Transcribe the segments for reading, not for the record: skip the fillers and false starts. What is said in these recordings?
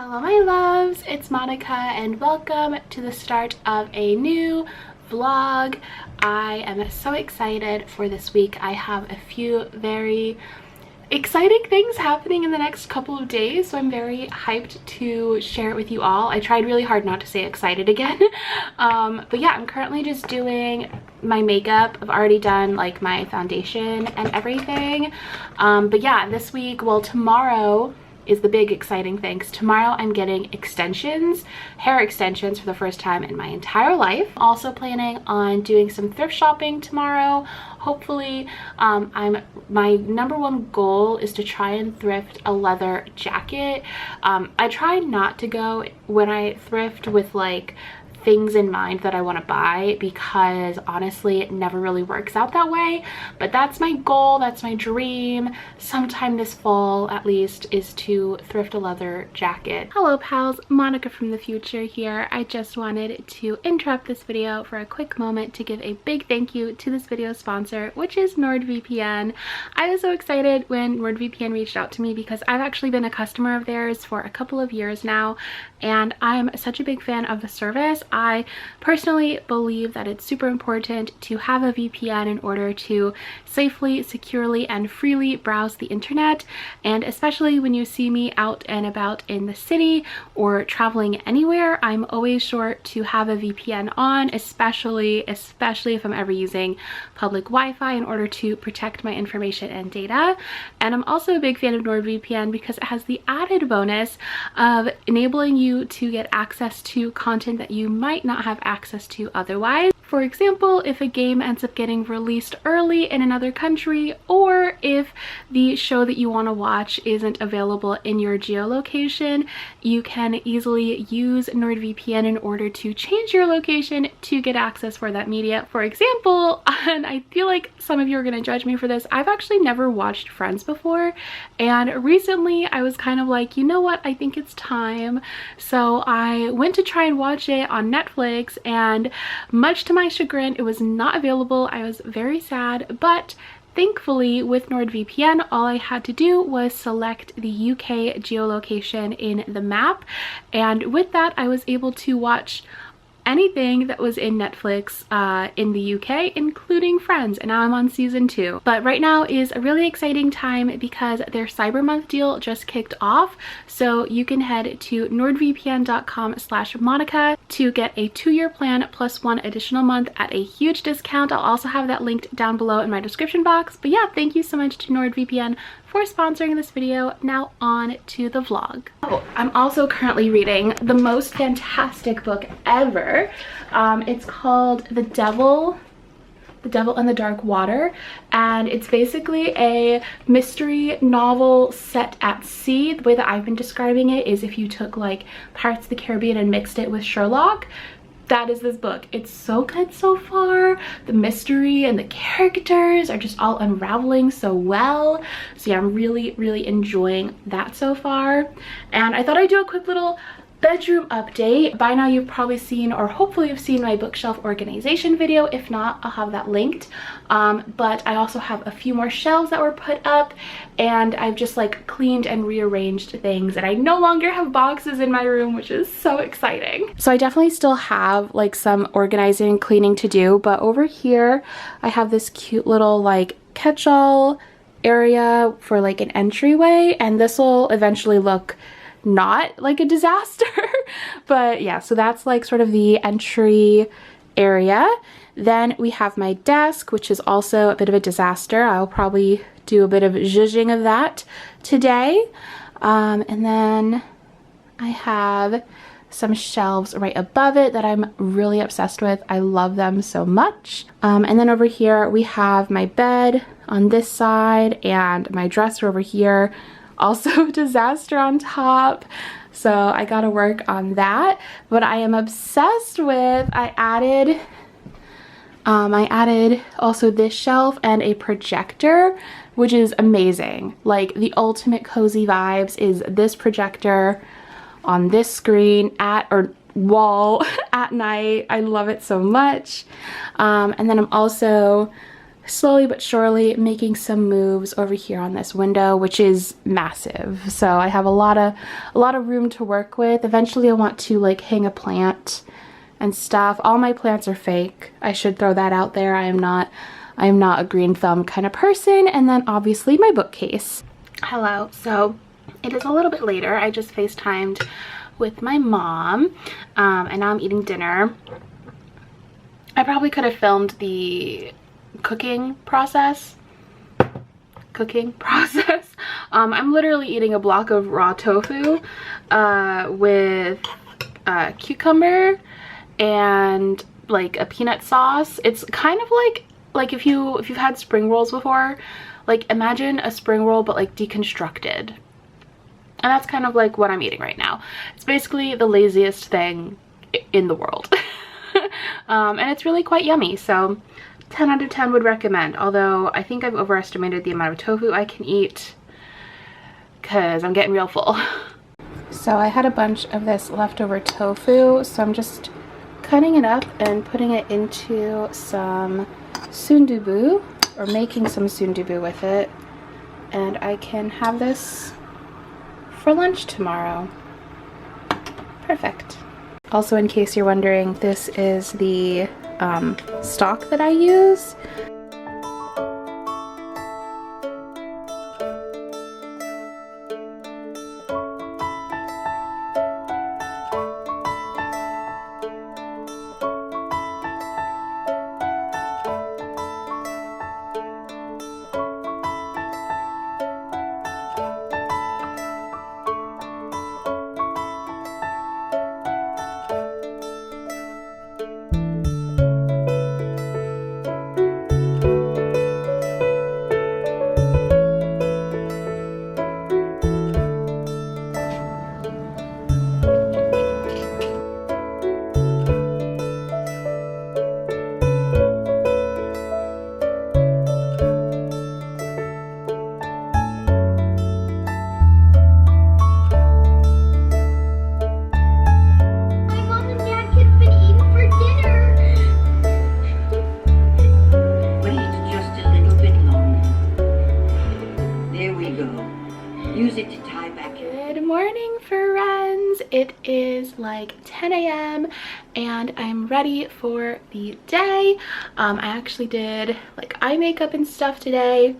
Hello my loves, it's Monica and welcome to the start of a new vlog. I am so excited for this week. I have a few very exciting things happening in the next couple of days, so I'm very hyped to share it with you all. I tried really hard not to say excited again. But yeah, I'm currently just doing my makeup. I've already done like my foundation and everything. But yeah, this week, well, tomorrow is the big exciting thing. Tomorrow I'm getting extensions, hair extensions for the first time in my entire life. Also planning on doing some thrift shopping tomorrow. Hopefully, my number one goal is to try and thrift a leather jacket. I try not to go when I thrift with like things in mind that I want to buy, because honestly it never really works out that way. But that's my goal, that's my dream, sometime this fall at least, is to thrift a leather jacket. Hello pals, Monica from the future here. I just wanted to interrupt this video for a quick moment to give a big thank you to this video sponsor, which is NordVPN. I was so excited when NordVPN reached out to me because I've actually been a customer of theirs for a couple of years now, and I'm such a big fan of the service. I personally believe that it's super important to have a VPN in order to safely, securely, and freely browse the internet. And especially when you see me out and about in the city or traveling anywhere, I'm always sure to have a VPN on, especially if I'm ever using public Wi-Fi, in order to protect my information and data. And I'm also a big fan of NordVPN because it has the added bonus of enabling you to get access to content that you might not have access to otherwise. For example, if a game ends up getting released early in another country, or if the show that you want to watch isn't available in your geolocation, you can easily use NordVPN in order to change your location to get access for that media. For example, and I feel like some of you are going to judge me for this, I've actually never watched Friends before, and recently I was kind of like, you know what, I think it's time. So I went to try and watch it on Netflix, and much to my chagrin, it was not available. I was very sad, but thankfully with NordVPN, all I had to do was select the UK geolocation in the map, and with that I was able to watch anything that was in Netflix in the UK, including Friends, and now I'm on season 2. But right now is a really exciting time because their Cyber Month deal just kicked off, so you can head to nordvpn.com/Monica to get a 2-year plan plus 1 additional month at a huge discount. I'll also have that linked down below in my description box. But yeah, thank you so much to NordVPN for sponsoring this video. Now on to the vlog. Oh, I'm also currently reading the most fantastic book ever. It's called The Devil and the Dark Water, and it's basically a mystery novel set at sea. The way that I've been describing it is if you took like Pirates of the Caribbean and mixed it with Sherlock. That is this book. It's so good so far. The mystery and the characters are just all unraveling so well. So yeah, I'm really enjoying that so far. And I thought I'd do a quick little bedroom update. By now you've probably seen, or hopefully you've seen, my bookshelf organization video. If not, I'll have that linked. But I also have a few more shelves that were put up, and I've just like cleaned and rearranged things, and I no longer have boxes in my room, which is so exciting. So I definitely still have like some organizing and cleaning to do, but over here I have this cute little like catch-all area for like an entryway, and this will eventually look not like a disaster. But yeah, so that's like sort of the entry area. Then we have my desk, which is also a bit of a disaster. I'll probably do a bit of zhuzhing of that today. And then I have some shelves right above it that I'm really obsessed with. I love them so much. And then over here we have my bed on this side and my dresser over here. Also a disaster on top, so I gotta work on that. But I am obsessed with, I added also this shelf and a projector, which is amazing. Like the ultimate cozy vibes is this projector on this screen or wall at night. I love it so much. And then I'm also slowly but surely making some moves over here on this window, which is massive. So I have a lot of room to work with. Eventually I want to like hang a plant and stuff. All my plants are fake. I should throw that out there. I am not a green thumb kind of person. And then obviously my bookcase. Hello. So it is a little bit later. I just FaceTimed with my mom, and now I'm eating dinner. I probably could have filmed the cooking process. I'm literally eating a block of raw tofu with cucumber and like a peanut sauce. It's kind of like if you've had spring rolls before, like imagine a spring roll but like deconstructed. And that's kind of like what I'm eating right now. It's basically the laziest thing in the world. And it's really quite yummy, so 10 out of 10 would recommend. Although I think I've overestimated the amount of tofu I can eat because I'm getting real full. So I had a bunch of this leftover tofu, so I'm just cutting it up and putting it into some sundubu, or making some sundubu with it, and I can have this for lunch tomorrow. Perfect. Also, in case you're wondering, this is the stock that I use. It is like 10 a.m. and I'm ready for the day. I actually did like eye makeup and stuff today,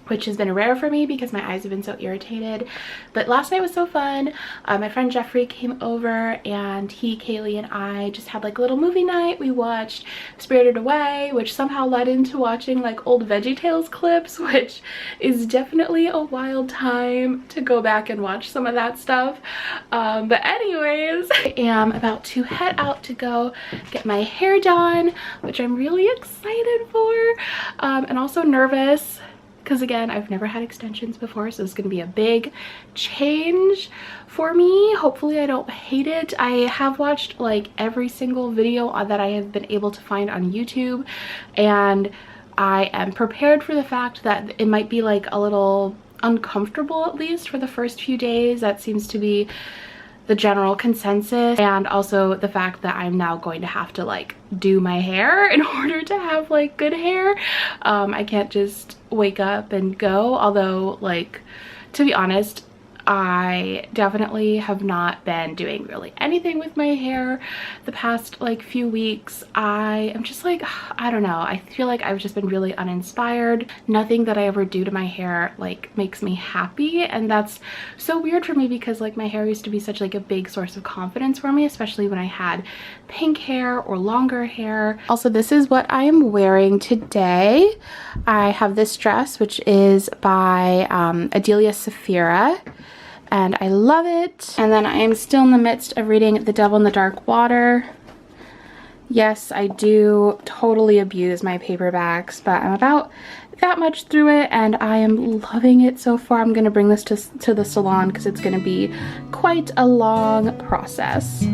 which has been rare for me because my eyes have been so irritated. But last night was so fun. My friend Jeffrey came over and he, Kaylee, and I just had like a little movie night. We watched Spirited Away, which somehow led into watching like old VeggieTales clips, which is definitely a wild time to go back and watch some of that stuff. But anyways, I am about to head out to go get my hair done, which I'm really excited for, and also nervous. Because again, I've never had extensions before, so it's going to be a big change for me. Hopefully I don't hate it. I have watched like every single video that I have been able to find on YouTube, and I am prepared for the fact that it might be like a little uncomfortable, at least for the first few days. That seems to be the general consensus, and also the fact that I'm now going to have to like do my hair in order to have like good hair. I can't just wake up and go, although like, to be honest, I definitely have not been doing really anything with my hair the past like few weeks. I am just like, I don't know, I feel like I've just been really uninspired. Nothing that I ever do to my hair like makes me happy, and that's so weird for me because like my hair used to be such like a big source of confidence for me, especially when I had pink hair or longer hair. Also, this is what I am wearing today. I have this dress, which is by Adelia Safira, and I love it. And then I am still in the midst of reading The Devil in the Dark Water. Yes, I do totally abuse my paperbacks, but I'm about that much through it and I am loving it so far. I'm gonna bring this to the salon because it's gonna be quite a long process.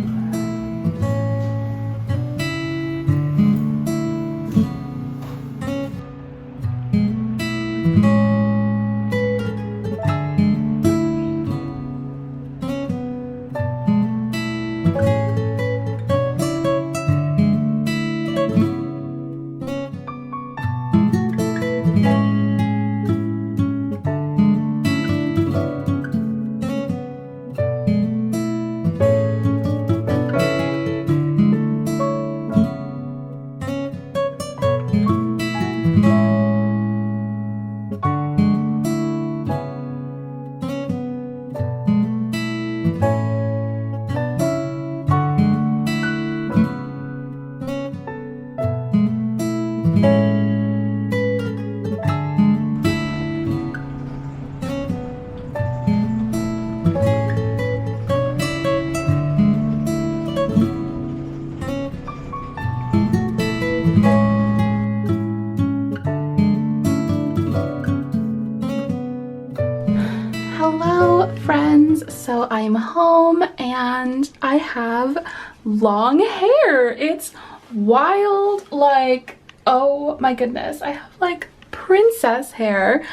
I'm home and I have long hair. It's wild, like, oh my goodness, I have like princess hair.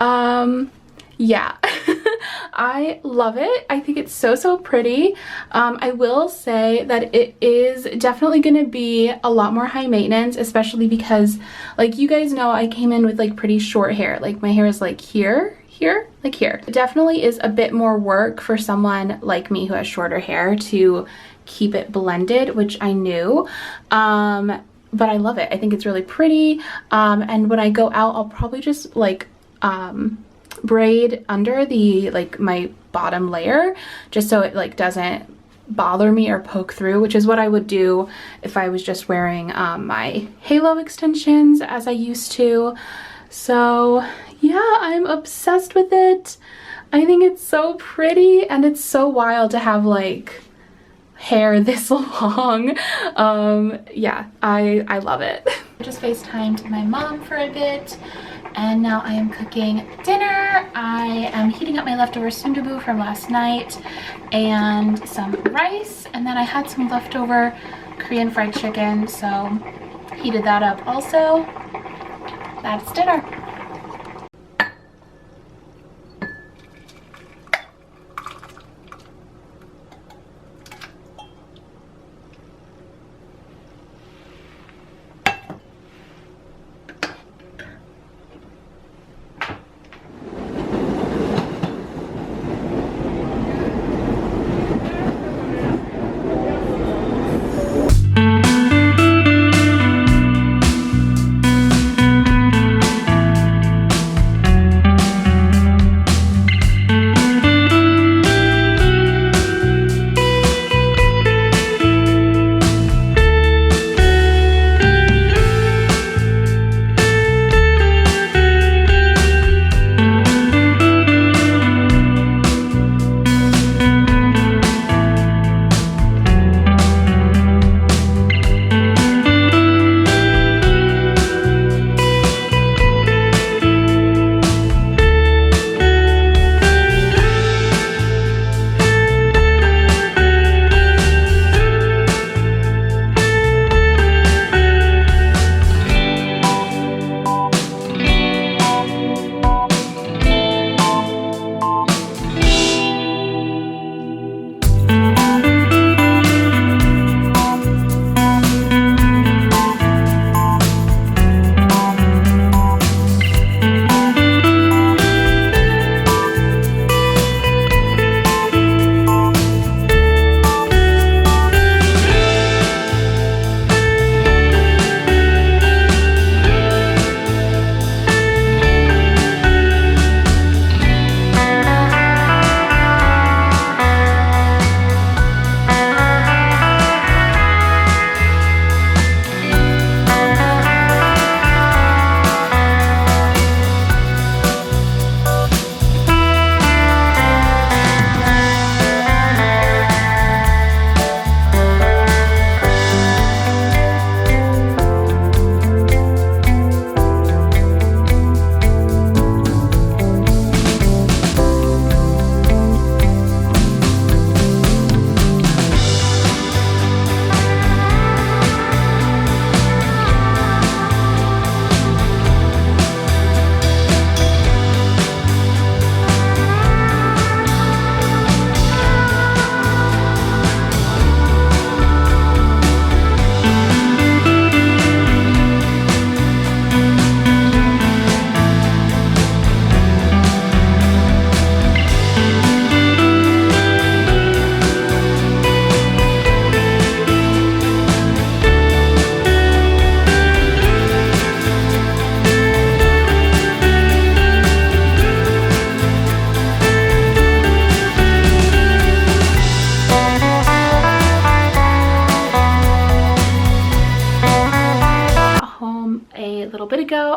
Yeah. I love it. I think it's so pretty. I will say that it is definitely gonna be a lot more high maintenance, especially because, like, you guys know I came in with like pretty short hair. Like my hair is like here, like here. It definitely is a bit more work for someone like me who has shorter hair to keep it blended, which I knew. But I love it. I think it's really pretty. And when I go out, I'll probably just like braid under the like my bottom layer, just so it like doesn't bother me or poke through, which is what I would do if I was just wearing my halo extensions as I used to. So yeah, I'm obsessed with it. I think it's so pretty, and it's so wild to have like hair this long. Yeah, I love it. I just FaceTimed my mom for a bit, and now I am cooking dinner. I am heating up my leftover sundubu from last night and some rice, and then I had some leftover Korean fried chicken, so heated that up also. That's dinner.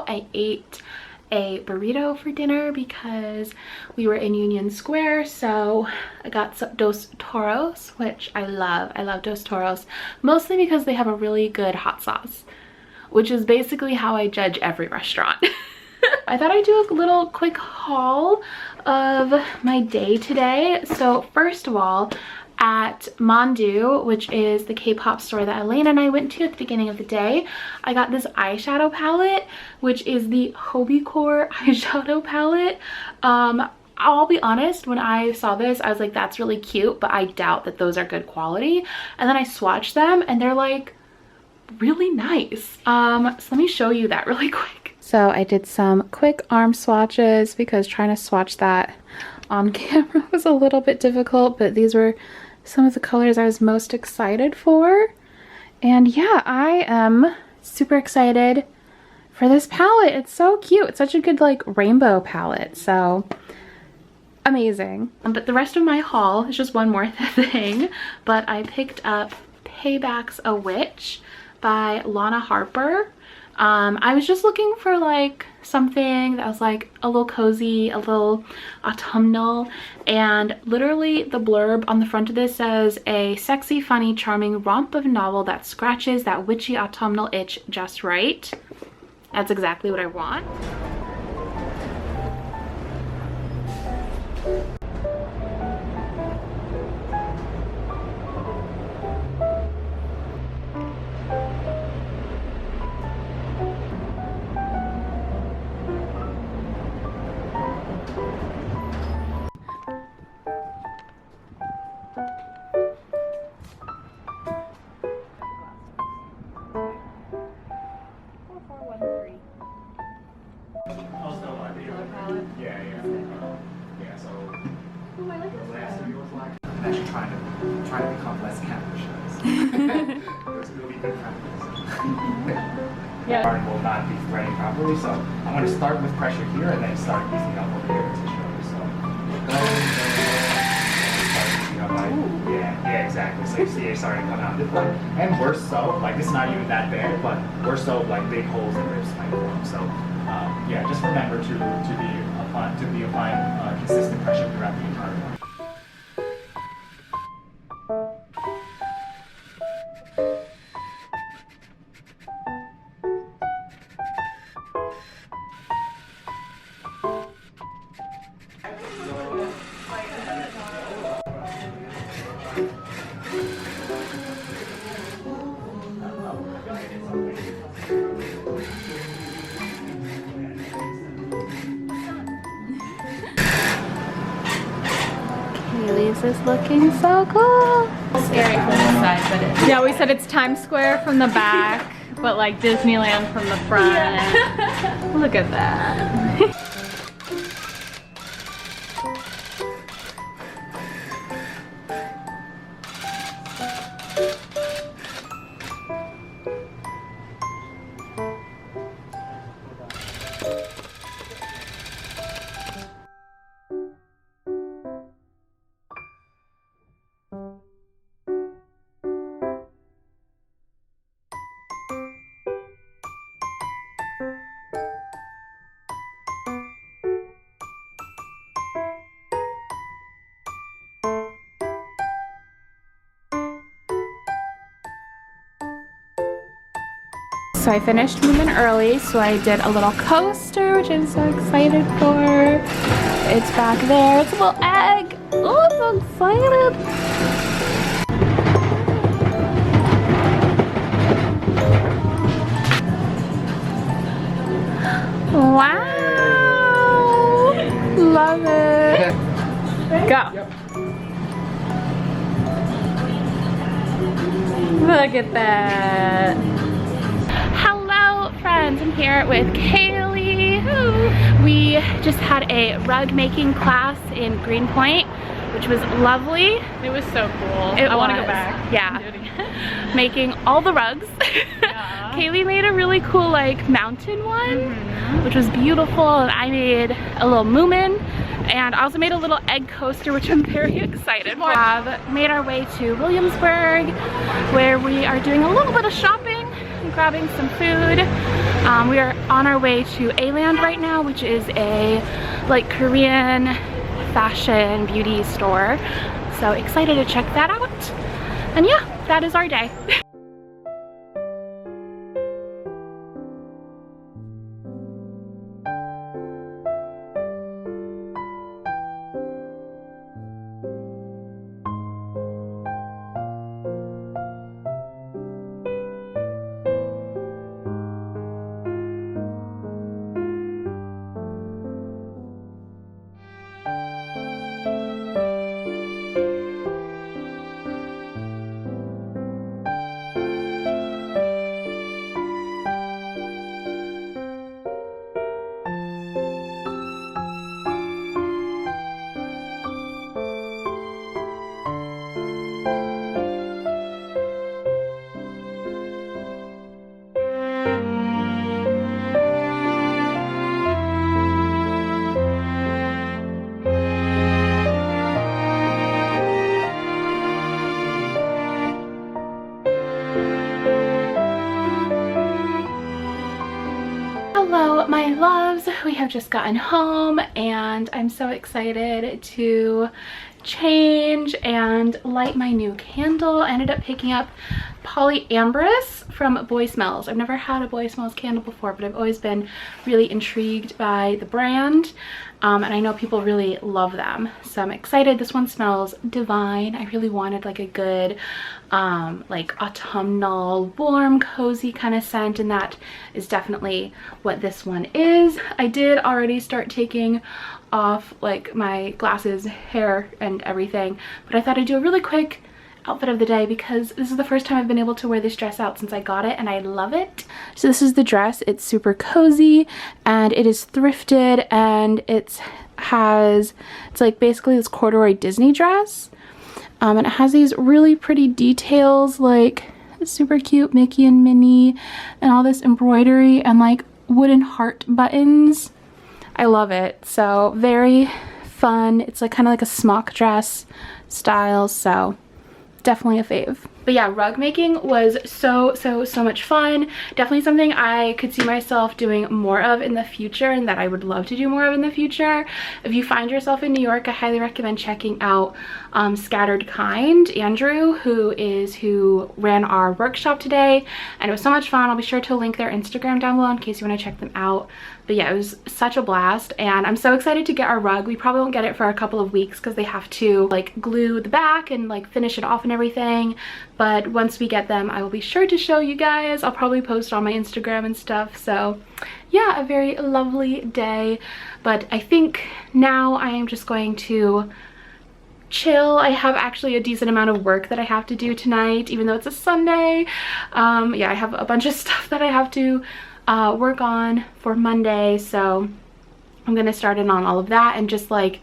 I ate a burrito for dinner because we were in Union Square, so I got some Dos Toros, which I love. I love Dos Toros, mostly because they have a really good hot sauce, which is basically how I judge every restaurant. I thought I'd do a little quick haul of my day today. So first of all, at Mandu, which is the K-pop store that Elaine and I went to at the beginning of the day, I got this eyeshadow palette, which is the Hobbycore eyeshadow palette. I'll be honest, when I saw this, I was like, that's really cute, but I doubt that those are good quality. And then I swatched them and they're like really nice. So let me show you that really quick. So I did some quick arm swatches because trying to swatch that on camera was a little bit difficult, but these were some of the colors I was most excited for. And yeah, I am super excited for this palette. It's so cute. It's such a good like rainbow palette. So amazing. But the rest of my haul is just one more thing, but I picked up Payback's a Witch by Lana Harper. I was just looking for like something that was like a little cozy, a little autumnal, and literally the blurb on the front of this says, a sexy, funny, charming romp of novel that scratches that witchy autumnal itch just right. That's exactly what I want. Actually trying to become less capricious. It'll be good practice. Yeah. Part will not be threading properly, so I'm going to start with pressure here and then start easing up over here to show you. So start easing up like, yeah, exactly. So you see it starting to come out this way, and we're so like this is not even that bad, but we're so like big holes in ribs might form. So yeah, just remember to be applying consistent pressure throughout the entire one. Kayley's is looking so cool. Scary from the side, but it's... Yeah, we said it's Times Square from the back, but like Disneyland from the front. Yeah. Look at that. So I finished moving early, so I did a little coaster, which I'm so excited for. It's back there. It's a little egg. Oh, I'm so excited. Wow. Love it. Go. Look at that. Friends, I'm here with Kaylee. We just had a rug making class in Greenpoint, which was lovely. It was so cool. I want to go back. Yeah. Making all the rugs. Yeah. Kaylee made a really cool like mountain one, which was beautiful. And I made a little moomin. And I also made a little egg coaster, which I'm very excited for. We have made our way to Williamsburg, where we are doing a little bit of shopping and grabbing some food. We are on our way to A-Land right now, which is a like Korean fashion beauty store. So excited to check that out. And yeah, that is our day. we have just gotten home and I'm so excited to change and light my new candle. I ended up picking up polyamorous from Boy Smells. I've never had a Boy Smells candle before, but I've always been really intrigued by the brand. And I know people really love them, so I'm excited. This one smells divine. I really wanted like a good like autumnal, warm, cozy kind of scent, and that is definitely what this one is. I did already start taking off like my glasses, hair, and everything, but I thought I'd do a really quick outfit of the day because this is the first time I've been able to wear this dress out since I got it, and I love it. So this is the dress. It's super cozy and it is thrifted, and it's like basically this corduroy Disney dress, and it has these really pretty details like super cute Mickey and Minnie and all this embroidery and like wooden heart buttons. I love it. So very fun. It's like kind of like a smock dress style, so definitely a fave. But yeah, rug making was so much fun. Definitely something I could see myself doing more of in the future, and that I would love to do more of in the future. If you find yourself in New York, I highly recommend checking out Scattered Kind. Andrew, who ran our workshop today, and it was so much fun. I'll be sure to link their Instagram down below in case you want to check them out. But yeah, it was such a blast, and I'm so excited to get our rug. We probably won't get it for a couple of weeks because they have to like glue the back and like finish it off and everything. But once we get them, I will be sure to show you guys. I'll probably post on my Instagram and stuff. So yeah, a very lovely day. But I think now I am just going to chill. I have actually a decent amount of work that I have to do tonight, even though it's a Sunday. Yeah, I have a bunch of stuff that I have to work on for Monday, so I'm gonna start in on all of that and just like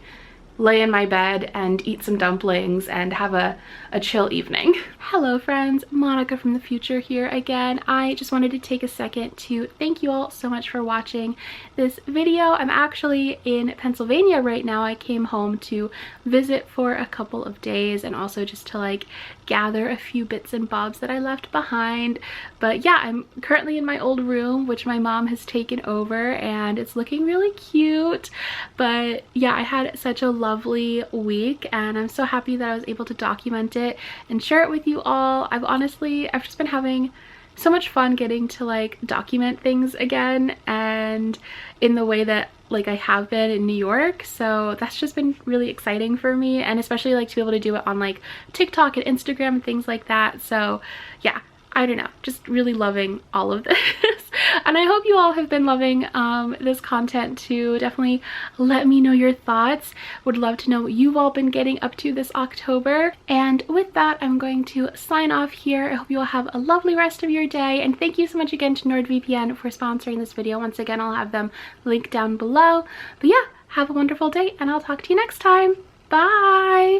lay in my bed and eat some dumplings and have a chill evening. Hello friends, Monica from the future here again. I just wanted to take a second to thank you all so much for watching this video. I'm actually in Pennsylvania right now. I came home to visit for a couple of days and also just to like gather a few bits and bobs that I left behind. But yeah, I'm currently in my old room, which my mom has taken over, and it's looking really cute. But yeah, I had such a lovely week, and I'm so happy that I was able to document it and share it with you all. I've just been having so much fun getting to like document things again, and in the way that like I have been in New York. So that's just been really exciting for me, and especially like to be able to do it on like TikTok and Instagram and things like that. So yeah, I don't know, just really loving all of this. And I hope you all have been loving this content too. Definitely let me know your thoughts. Would love to know what you've all been getting up to this October. And with that, I'm going to sign off here. I hope you all have a lovely rest of your day. And thank you so much again to NordVPN for sponsoring this video. Once again, I'll have them linked down below. But yeah, have a wonderful day, and I'll talk to you next time. Bye!